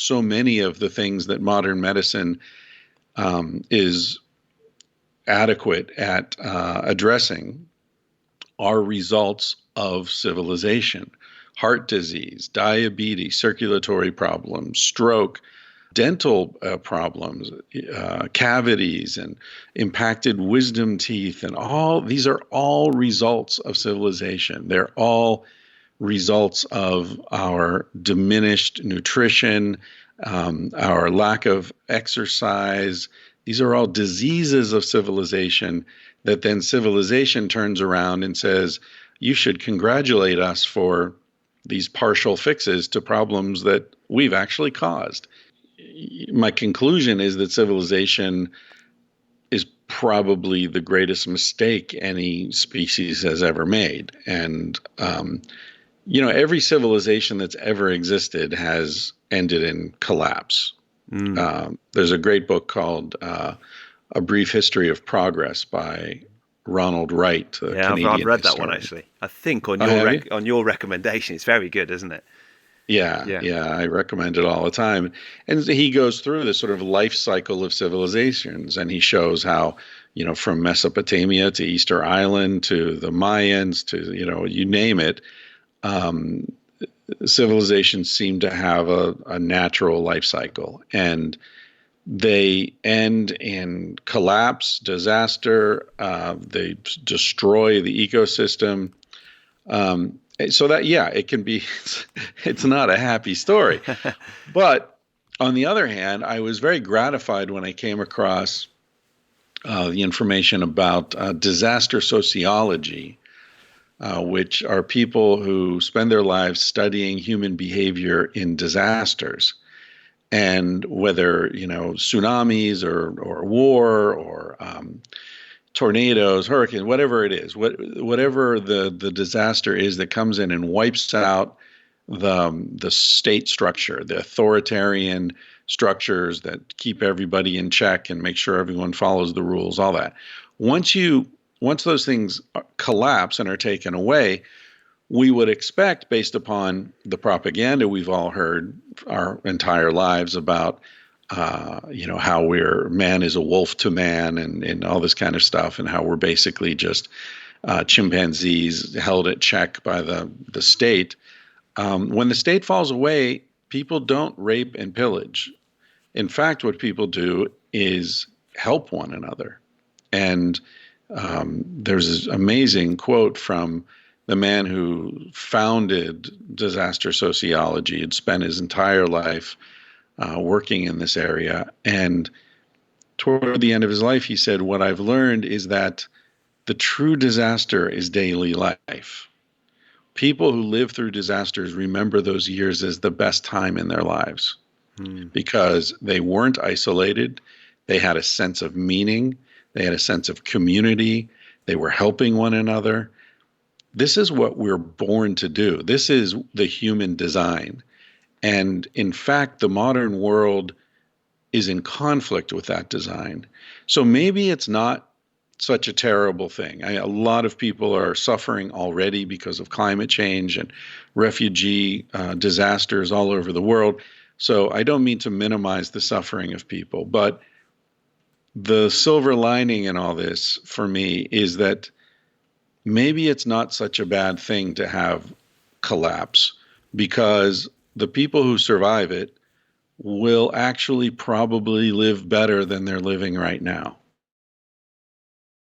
so many of the things that modern medicine is adequate at addressing are results of civilization. Heart disease, diabetes, circulatory problems, stroke, dental problems, cavities, and impacted wisdom teeth, and all these are all results of civilization. They're all results of our diminished nutrition, our lack of exercise. These are all diseases of civilization that then civilization turns around and says, you should congratulate us for these partial fixes to problems that we've actually caused. My conclusion is that civilization is probably the greatest mistake any species has ever made. And, every civilization that's ever existed has ended in collapse. There's a great book called A Brief History of Progress by Ronald Wright, the Canadian I've read historian. that one, actually. I think on your recommendation. It's very good, isn't it? Yeah, I recommend it all the time. And he goes through this sort of life cycle of civilizations, and he shows how, from Mesopotamia to Easter Island to the Mayans to, you name it, civilizations seem to have a natural life cycle. And they end in collapse, disaster, they destroy the ecosystem. So that, it can be, it's not a happy story. But on the other hand, I was very gratified when I came across the information about disaster sociology, which are people who spend their lives studying human behavior in disasters. And whether, tsunamis or war or tornadoes, hurricanes, whatever it is, whatever the disaster is that comes in and wipes out the state structure, the authoritarian structures that keep everybody in check and make sure everyone follows the rules, all that. Once those things collapse and are taken away, we would expect, based upon the propaganda we've all heard our entire lives about, how man is a wolf to man and all this kind of stuff, and how we're basically just chimpanzees held at check by the state. When the state falls away, people don't rape and pillage. In fact, what people do is help one another. And there's this amazing quote from the man who founded disaster sociology. Had spent his entire life working in this area. And toward the end of his life, he said, what I've learned is that the true disaster is daily life. People who live through disasters remember those years as the best time in their lives because they weren't isolated. They had a sense of meaning. They had a sense of community. They were helping one another. This is what we're born to do. This is the human design. And in fact, the modern world is in conflict with that design. So maybe it's not such a terrible thing. A lot of people are suffering already because of climate change and refugee disasters all over the world. So I don't mean to minimize the suffering of people, but the silver lining in all this for me is that maybe it's not such a bad thing to have collapse, because the people who survive it will actually probably live better than they're living right now.